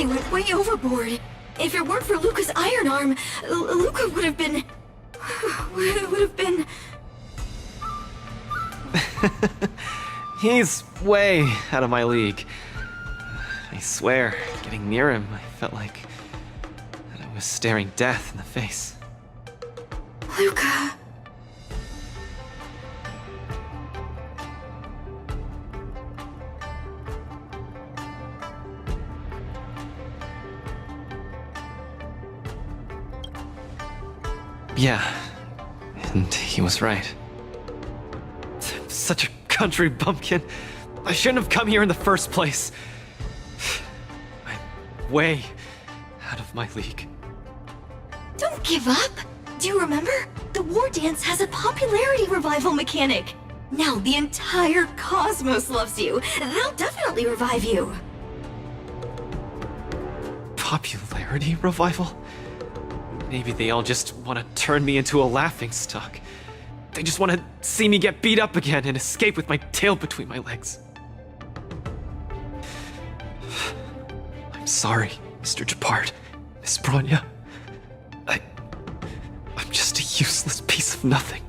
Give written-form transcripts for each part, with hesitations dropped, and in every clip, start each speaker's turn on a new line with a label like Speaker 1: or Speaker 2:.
Speaker 1: really went way overboard. If it weren't for Luka's iron arm, Luka would have been...
Speaker 2: He's way out of my league. I swear, getting near him, I felt like I was staring death in the face.
Speaker 1: Luka...
Speaker 2: Yeah, and he was right. I'm such a country bumpkin. I shouldn't have come here in the first place. I'm way out of my league.
Speaker 1: Don't give up! Do you remember? The Wardance has a popularity revival mechanic! Now the entire cosmos loves you. They'll definitely revive you.
Speaker 2: Popularity revival? Maybe they all just want to turn me into a laughingstock. They just want to see me get beat up again and escape with my tail between my legs. I'm sorry, Mr. Japard, Miss Bronya. I'm just a useless piece of nothing.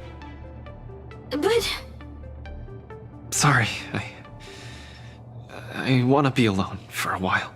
Speaker 1: But...
Speaker 2: Sorry, I want to be alone for a while.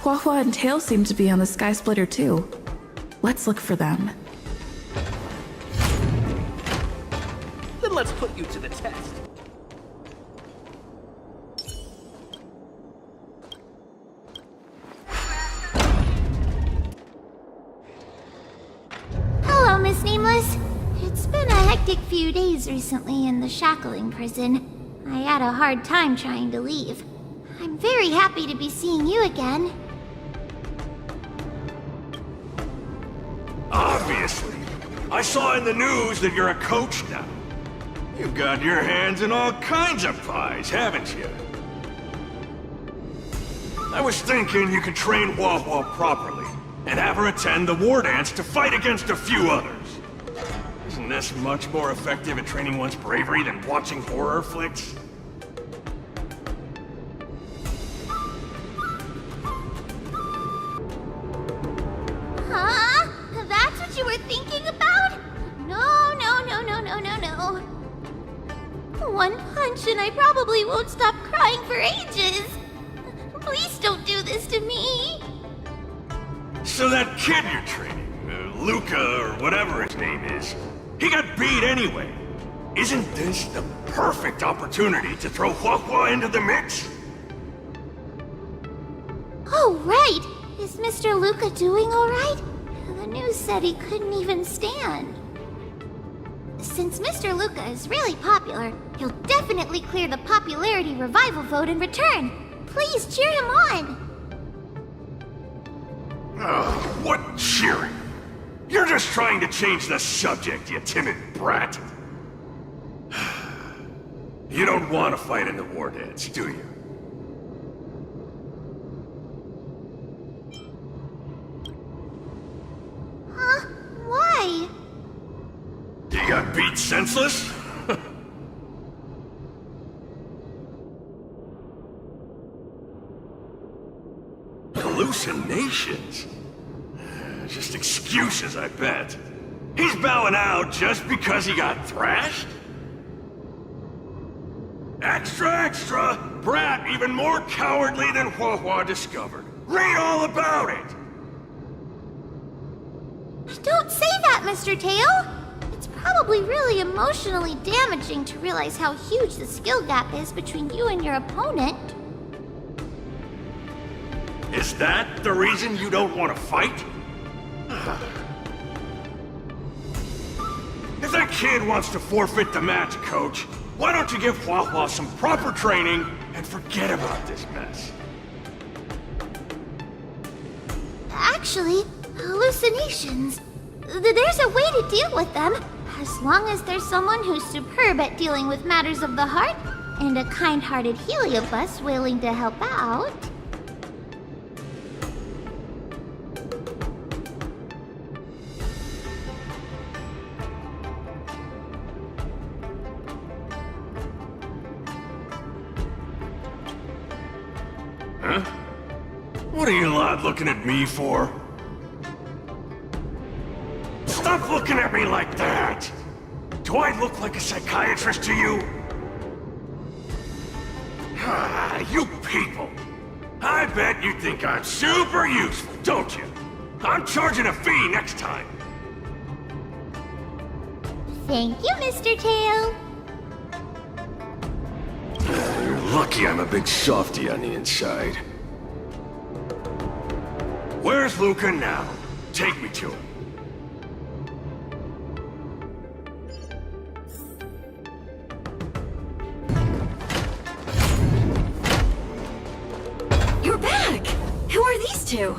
Speaker 3: Huahua and Tail seem to be on the Sky Splitter too. Let's look for them.
Speaker 4: Then let's put you to the test.
Speaker 5: Hello, Miss Nameless. It's been a hectic few days recently in the shackling prison. I had a hard time trying to leave. I'm very happy to be seeing you again.
Speaker 6: Obviously. I saw in the news that you're a coach now. You've got your hands in all kinds of pies, haven't you? I was thinking you could train Huahua properly, and have her attend the Wardance to fight against a few others. Isn't this much more effective at training one's bravery than watching horror flicks?
Speaker 5: Huh? That's what you were thinking about? No, no, no, no, no, no, no. One punch and I probably won't stop crying for ages. Please don't do this to me.
Speaker 6: So that kid you're training, Luka or whatever his name is, he got beat anyway. Isn't this the perfect opportunity to throw Huahua into the mix?
Speaker 5: Oh, right. Is Mr. Luka doing all right? The news said he couldn't even stand. Since Mr. Luka is really popular, he'll definitely clear the popularity revival vote in return. Please cheer him on.
Speaker 6: Ugh, what cheering? You're just trying to change the subject, you timid brat. You don't want to fight in the Wardance, do you?
Speaker 5: Huh? Why?
Speaker 6: You got beat senseless? Hallucinations? Just excuses, I bet. He's bowing out just because he got thrashed? Extra, extra! Brat even more cowardly than Hua discovered. Read all about it!
Speaker 5: Don't say that, Mr. Tail! It's probably really emotionally damaging to realize how huge the skill gap is between you and your opponent.
Speaker 6: Is that the reason you don't want to fight? If that kid wants to forfeit the match, Coach, why don't you give Hua some proper training and forget about this mess?
Speaker 5: Actually, hallucinations. There's a way to deal with them, as long as there's someone who's superb at dealing with matters of the heart, and a kind-hearted Heliobus willing to help out.
Speaker 6: Huh? What are you lot looking at me for? Stop looking at me like that! Do I look like a psychiatrist to you? Ah, you people! I bet you think I'm super useful, don't you? I'm charging a fee next time.
Speaker 5: Thank you, Mr. Tail.
Speaker 6: You're lucky I'm a big softy on the inside. Where's Luka now? Take me to him.
Speaker 1: You're back! Who are these two?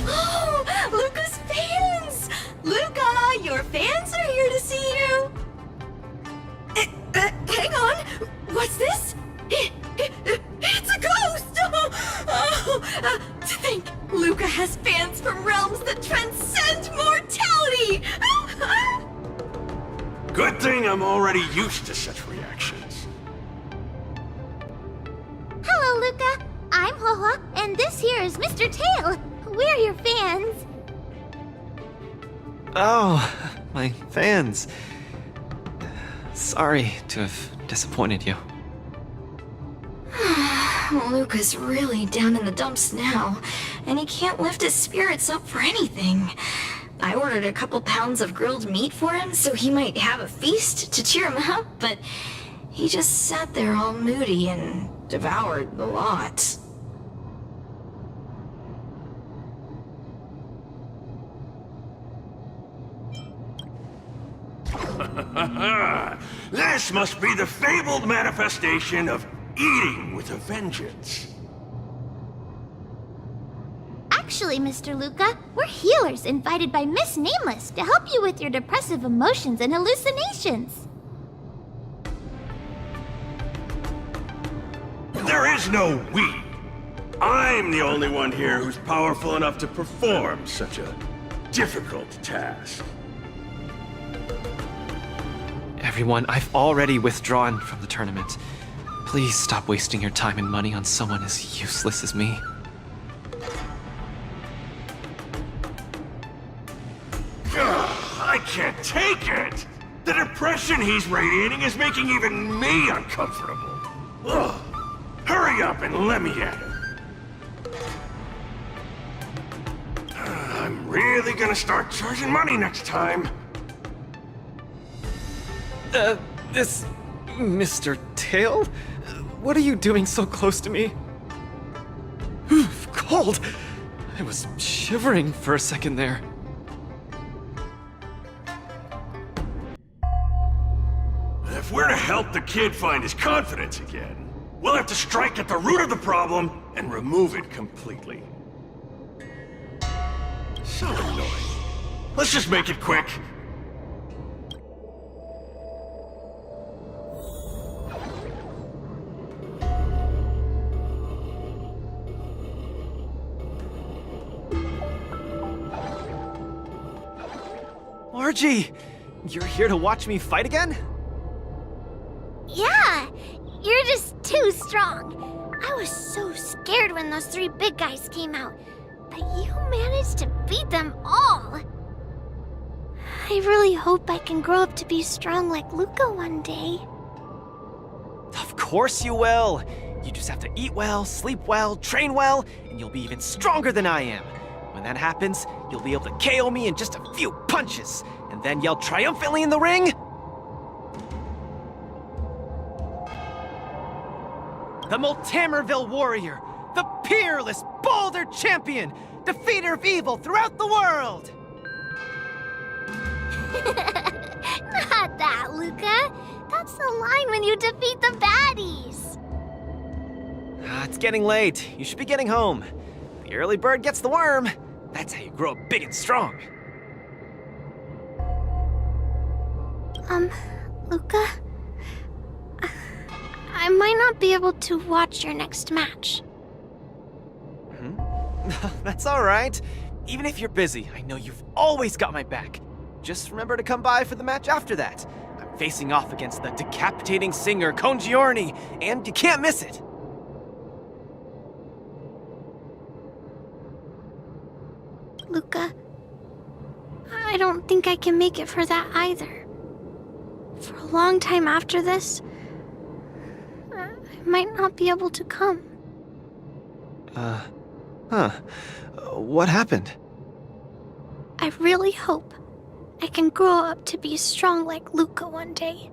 Speaker 1: Oh, Luka's fans! Luka, your fans are here to see you! Hang on! What's this? It's a ghost! To think Luka has fans from realms that transcend mortality!
Speaker 6: Good thing I'm already used to such reactions.
Speaker 5: Hello, Luka. I'm Hua, and this here is Mr. Tail. We're your fans.
Speaker 2: Oh, my fans. Sorry to have disappointed you.
Speaker 1: Luka's really down in the dumps now, and he can't lift his spirits up for anything. I ordered a couple pounds of grilled meat for him so he might have a feast to cheer him up, but he just sat there all moody and devoured the lot.
Speaker 6: This must be the fabled manifestation of eating with a vengeance.
Speaker 5: Actually, Mr. Luka, we're healers invited by Miss Nameless to help you with your depressive emotions and hallucinations.
Speaker 6: There is no we. I'm the only one here who's powerful enough to perform such a difficult task.
Speaker 2: Everyone, I've already withdrawn from the tournament. Please stop wasting your time and money on someone as useless as me.
Speaker 6: I can't take it! The depression he's radiating is making even me uncomfortable. Ugh. Hurry up and let me at it. I'm really gonna start charging money next time.
Speaker 2: This... Mr. Tail? What are you doing so close to me? Oof, cold! I was shivering for a second there.
Speaker 6: If we're to help the kid find his confidence again, we'll have to strike at the root of the problem and remove it completely. So annoying. Let's just make it quick.
Speaker 2: Margie! You're here to watch me fight again?
Speaker 5: Yeah, you're just too strong. I was so scared when those 3 big guys came out, but you managed to beat them all. I really hope I can grow up to be strong like Luka one day.
Speaker 7: Of course you will! You just have to eat well, sleep well, train well, and you'll be even stronger than I am. When that happens, you'll be able to KO me in just a few punches, and then yell triumphantly in the ring. The Multamerville warrior, the peerless boulder champion, defeater of evil throughout the world!
Speaker 5: Not that, Luka. That's the line when you defeat the baddies.
Speaker 7: It's getting late. You should be getting home. The early bird gets the worm. That's how you grow up big and strong.
Speaker 5: Luka? I might not be able to watch your next match.
Speaker 7: That's all right. Even if you're busy, I know you've always got my back. Just remember to come by for the match after that. I'm facing off against the decapitating singer Congiorni, and you can't miss it.
Speaker 5: Luka, I don't think I can make it for that either. For a long time after this, I might not be able to come.
Speaker 7: What happened?
Speaker 5: I really hope I can grow up to be strong like Luka one day.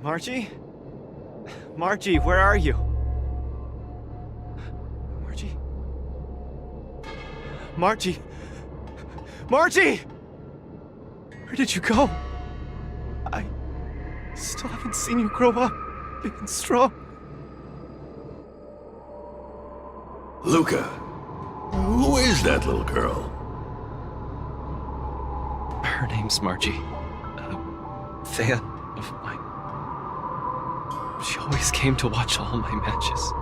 Speaker 7: Margie? Margie, where are you? Margie? Margie? Margie! Where did you go? I still haven't seen you grow up big and strong.
Speaker 6: Luka, who is that little girl?
Speaker 2: Her name's Margie. A fan of mine. She always came to watch all my matches.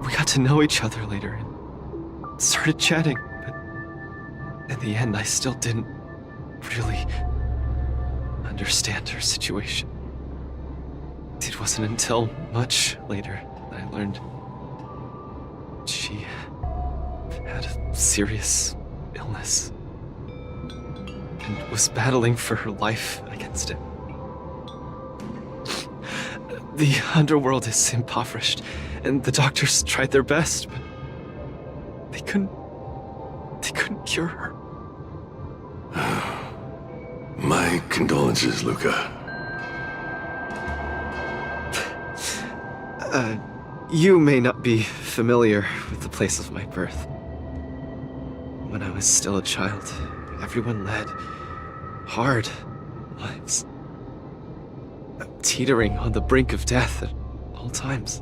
Speaker 2: We got to know each other later and started chatting, but in the end, I still didn't really understand her situation. It wasn't until much later that I learned she had a serious illness and was battling for her life against it. The underworld is impoverished, and the doctors tried their best, but they couldn't cure her.
Speaker 6: My condolences, Luka.
Speaker 2: You may not be familiar with the place of my birth. When I was still a child, everyone led hard lives, teetering on the brink of death at all times.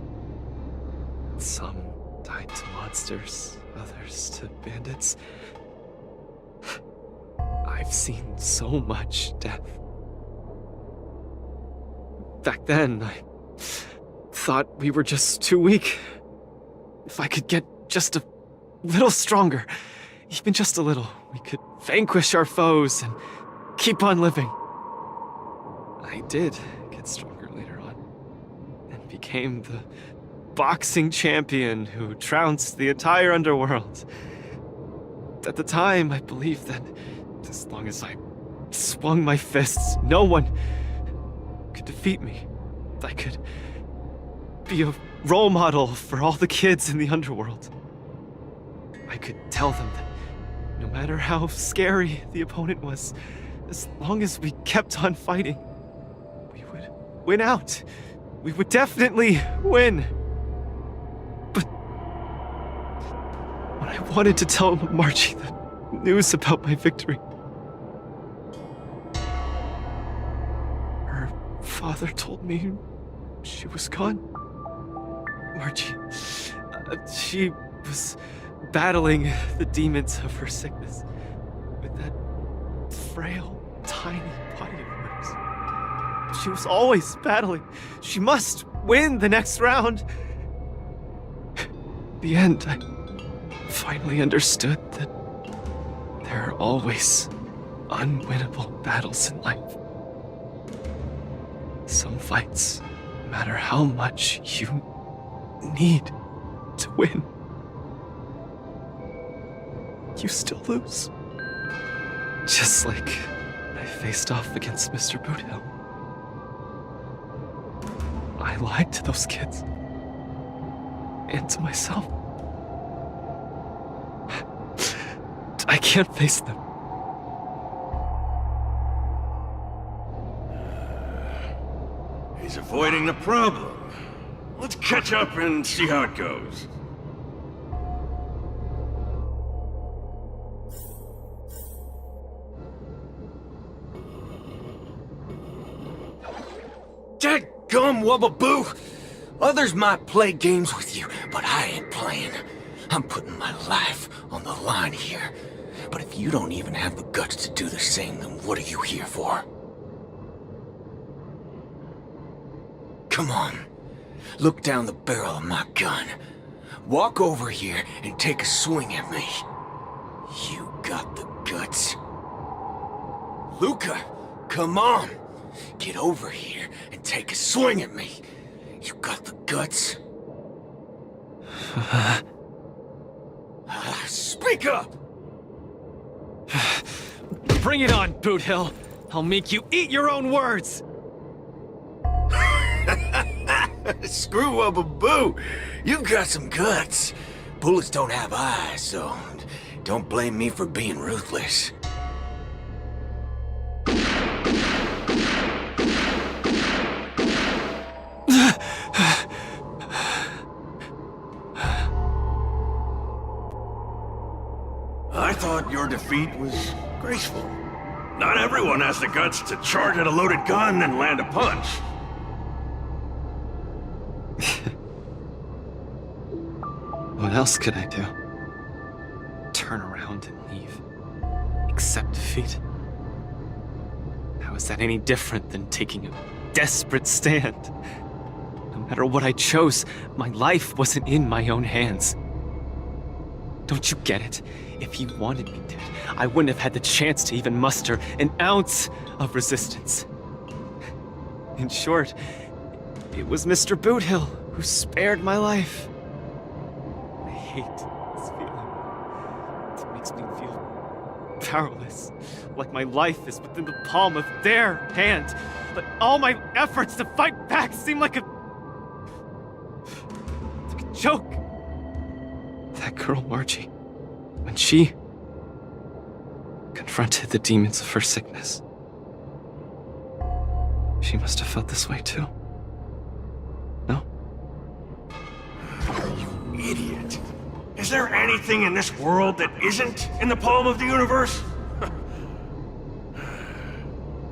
Speaker 2: Some died to monsters, others to bandits. I've seen so much death. Back then, I thought we were just too weak. If I could get just a little stronger, even just a little, we could vanquish our foes and keep on living. I did get stronger later on, and became the boxing champion who trounced the entire underworld. At the time, I believed that as long as I swung my fists, no one could defeat me. I could be a role model for all the kids in the underworld. I could tell them that no matter how scary the opponent was, as long as we kept on fighting, we would win out. We would definitely win. But when I wanted to tell Margie the news about my victory, her father told me she was gone. Margie, she was battling the demons of her sickness with that frail, tiny body of hers. She was always battling. She must win the next round. In the end, I finally understood that there are always unwinnable battles in life. Some fights matter how much you need to win, you still lose. Just like I faced off against Mr. Boothill. I lied to those kids. And to myself. I can't face them.
Speaker 6: He's avoiding the problem. Let's catch up and see how it goes.
Speaker 8: Dadgum Wubbaboo! Others might play games with you, but I ain't playing. I'm putting my life on the line here. But if you don't even have the guts to do the same, then what are you here for? Come on. Look down the barrel of my gun. Walk over here and take a swing at me. You got the guts. Luka, come on. Get over here and take a swing at me. You got the guts. Speak up!
Speaker 2: Bring it on, Boothill. I'll make you eat your own words.
Speaker 8: Screw Wubbaboo. You got some guts. Bullets don't have eyes, so don't blame me for being ruthless.
Speaker 6: I thought your defeat was graceful. Not everyone has the guts to charge at a loaded gun and land a punch.
Speaker 2: What else could I do? Turn around and leave. Accept defeat? How is that any different than taking a desperate stand? No matter what I chose, my life wasn't in my own hands. Don't you get it? If he wanted me dead, I wouldn't have had the chance to even muster an ounce of resistance. In short, it was Mr. Boothill who spared my life. I hate this feeling. It makes me feel powerless, like my life is within the palm of their hand. But all my efforts to fight back seem like a joke. That girl, Margie, when she confronted the demons of her sickness, she must have felt this way too. No?
Speaker 6: You idiot. Is there anything in this world that isn't in the palm of the universe?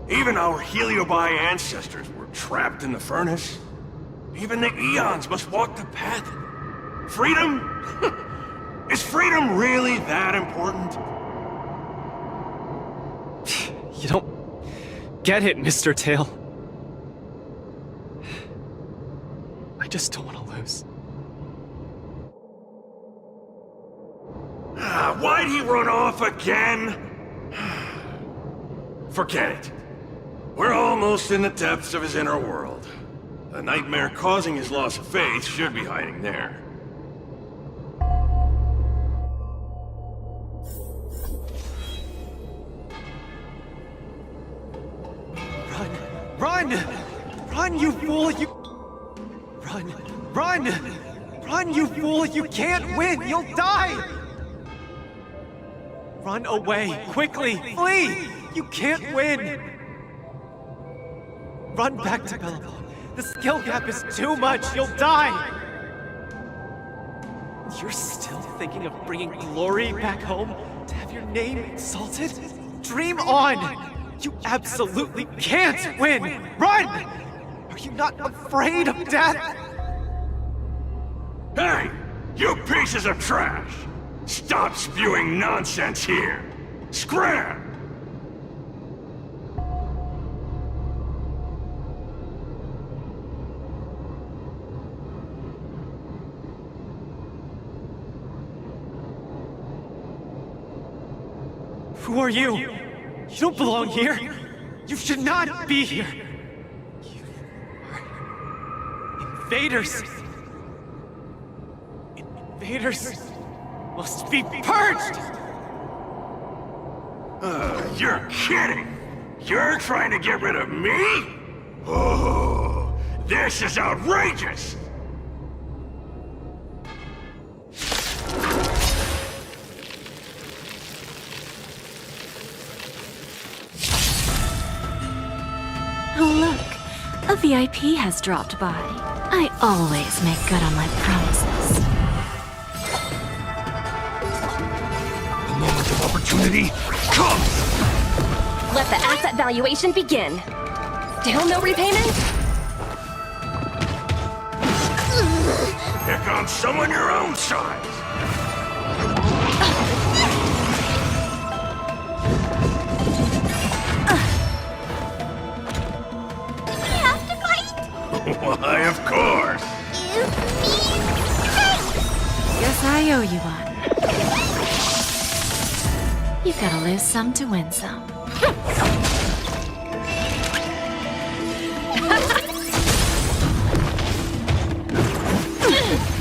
Speaker 6: Even our Heliobi ancestors were trapped in the furnace. Even the eons must walk the path. Freedom? Is freedom really that important?
Speaker 2: You don't get it, Mr. Tail. I just don't want to lose.
Speaker 6: Why'd he run off again? Forget it. We're almost in the depths of his inner world. The nightmare causing his loss of faith should be hiding there.
Speaker 7: Run! Run, you fool! You... Run! Run! Run, you fool! You can't win! You'll die! Run away! Quickly! Flee! You can't win! Run back to Belleville. The skill gap is too much! You'll die! You're still thinking of bringing glory back home? To have your name exalted? Dream on! You absolutely can't win! Run! Are you not afraid of death?
Speaker 6: Hey! You pieces of trash! Stop spewing nonsense here! Scram!
Speaker 7: Who are you? You don't belong here! You should not be here! You are
Speaker 2: invaders! Invaders must be purged!
Speaker 6: You're kidding! You're trying to get rid of me? Oh, this is outrageous!
Speaker 9: Oh look, a VIP has dropped by. I always make good on my promises.
Speaker 6: The moment of opportunity comes!
Speaker 10: Let the asset valuation begin. Still no repayment?
Speaker 6: Pick on someone your own size!
Speaker 5: We have to fight!
Speaker 6: Why, of course!
Speaker 5: Give me strength!
Speaker 9: Guess I owe you one. You've gotta lose some to win some.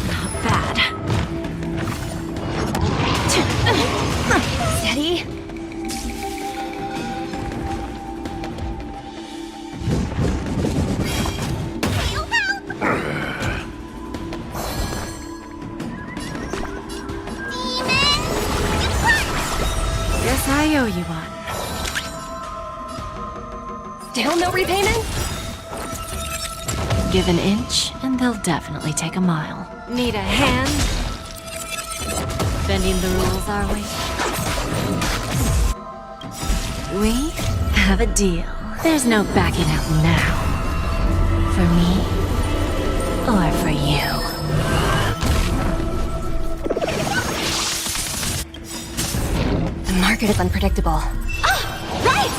Speaker 9: Not bad.
Speaker 10: Steady.
Speaker 9: Guess I owe you one.
Speaker 10: Still no repayment?
Speaker 9: Give an inch, and they'll definitely take a mile. Need a hand? Bending the rules, are we? We have a deal. There's no backing out now. For me, or for you.
Speaker 10: The market is unpredictable. Right!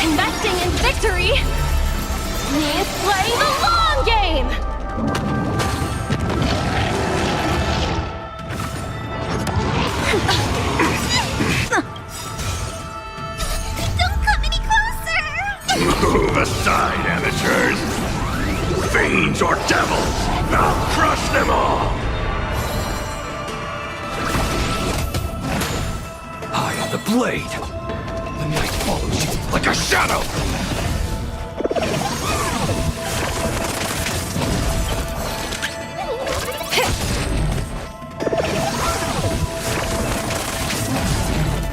Speaker 10: Investing in victory means playing the long game!
Speaker 5: Don't come any closer!
Speaker 6: Move aside, amateurs! Fiends or devils! I'll crush them all! Eye of the blade! The night follows you like a shadow!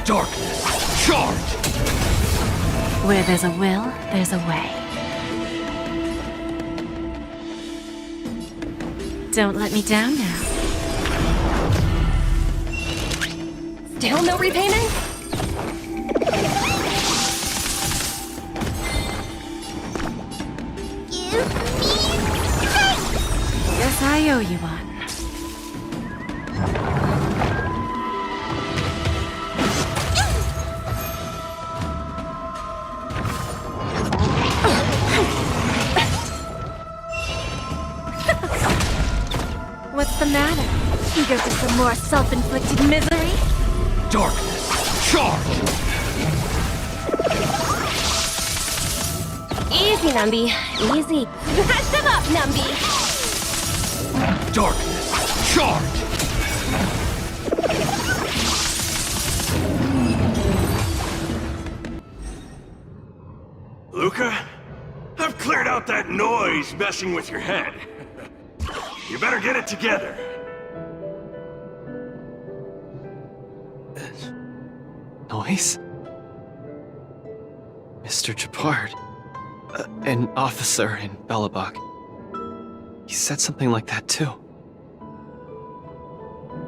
Speaker 6: Darkness, charge!
Speaker 9: Where there's a will, there's a way. Don't let me down now.
Speaker 10: Still no repayment?
Speaker 5: Give me strength!
Speaker 9: Guess I owe you one. What's the matter? Eager for some more self-inflicted misery?
Speaker 6: Darkness, charge!
Speaker 10: Easy, Numby. Easy. Smash them up, Numby!
Speaker 6: Darkness, charge! Luka, I've cleared out that noise messing with your head. You better get it together.
Speaker 2: Noise? Mr. Japard. An officer in Belobog. He said something like that too.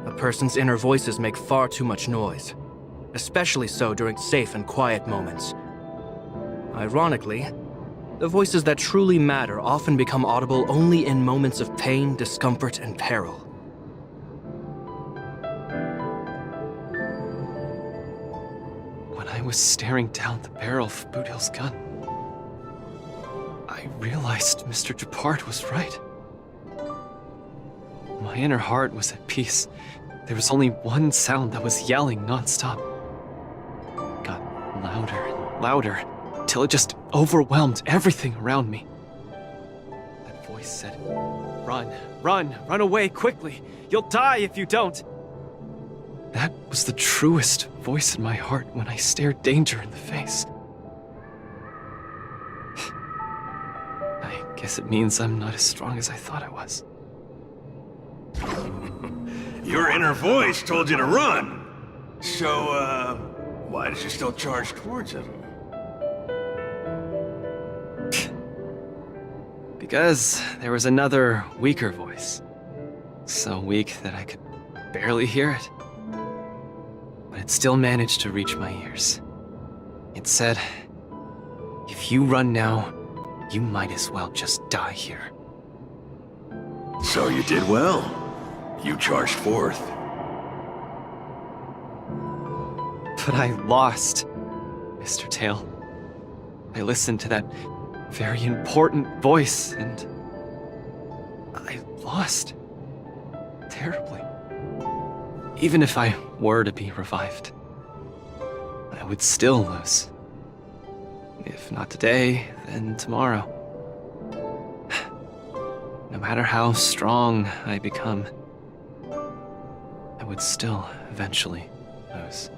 Speaker 4: A person's inner voices make far too much noise, especially so during safe and quiet moments. Ironically, the voices that truly matter often become audible only in moments of pain, discomfort, and peril.
Speaker 2: When I was staring down the barrel of Boudil's gun, I realized Mr. Japard was right. My inner heart was at peace. There was only one sound that was yelling nonstop. It got louder and louder, till it just overwhelmed everything around me. That voice
Speaker 7: voice said, "Run, run, run away quickly. You'll die if you don't." That was the truest voice in my heart when I stared danger in the face. I guess it means I'm not as strong as I thought I was.
Speaker 6: Your inner voice told you to run. So, why did you still charge towards him?
Speaker 7: Because there was another, weaker voice. So weak that I could barely hear it. But it still managed to reach my ears. It said, "If you run now, you might as well just die here."
Speaker 6: So you did well. You charged forth.
Speaker 7: But I lost, Mr. Tail. I listened to that very important voice, and I lost. Terribly. Even if I were to be revived, I would still lose. If not today, then tomorrow. No matter how strong I become, I would still eventually lose.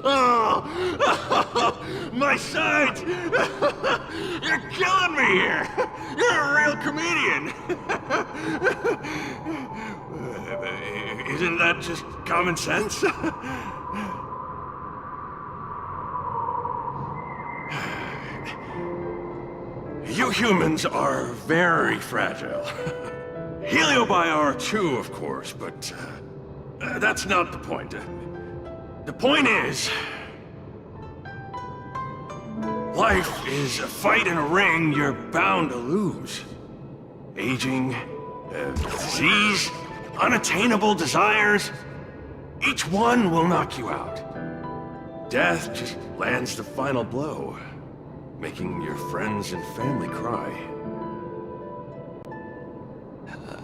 Speaker 6: Oh, my sight! You're killing me here! You're a real comedian! Isn't that just common sense? You humans are very fragile. Heliobi are too, of course, but that's not the point. The point is, life is a fight in a ring you're bound to lose. Aging, disease, unattainable desires, each one will knock you out. Death just lands the final blow, making your friends and family cry.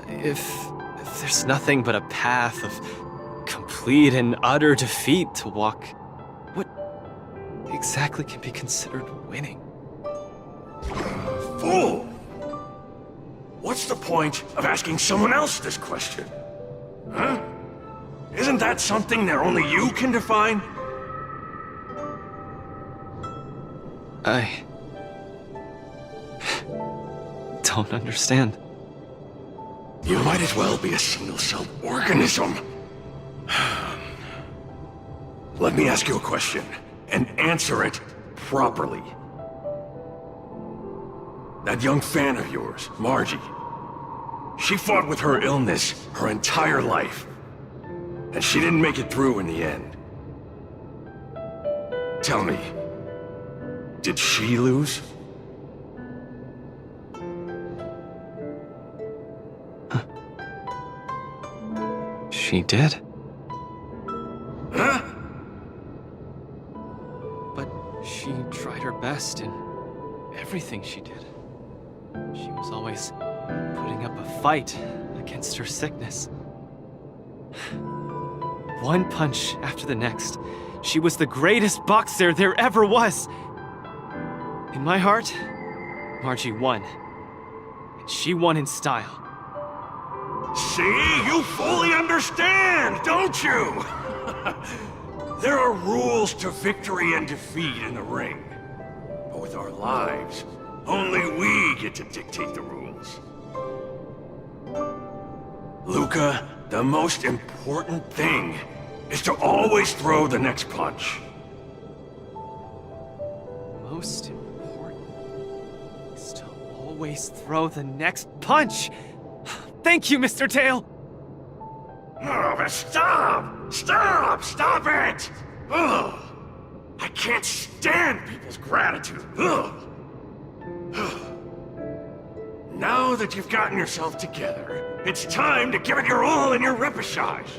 Speaker 7: If there's nothing but a path of complete and utter defeat to walk, what exactly can be considered winning?
Speaker 6: Fool! What's the point of asking someone else this question? Huh? Isn't that something that only you can define?
Speaker 7: I don't understand.
Speaker 6: You might as well be a single-celled organism. Let me ask you a question, and answer it properly. That young fan of yours, Margie, she fought with her illness her entire life, and she didn't make it through in the end. Tell me, did she lose?
Speaker 7: She did.
Speaker 6: Huh?
Speaker 7: But she tried her best in everything she did. She was always putting up a fight against her sickness. One punch after the next, she was the greatest boxer there ever was. In my heart, Margie won. And she won in style.
Speaker 6: See? You fully understand, don't you? There are rules to victory and defeat in the ring. But with our lives, only we get to dictate the rules. Luka, the most important thing is to always throw the next punch.
Speaker 7: Most important is to always throw the next punch. Thank you, Mr. Tail!
Speaker 6: Oh, but stop! Stop! Stop it! Ugh. I can't stand people's gratitude. Ugh. Now that you've gotten yourself together, it's time to give it your all in your repechage.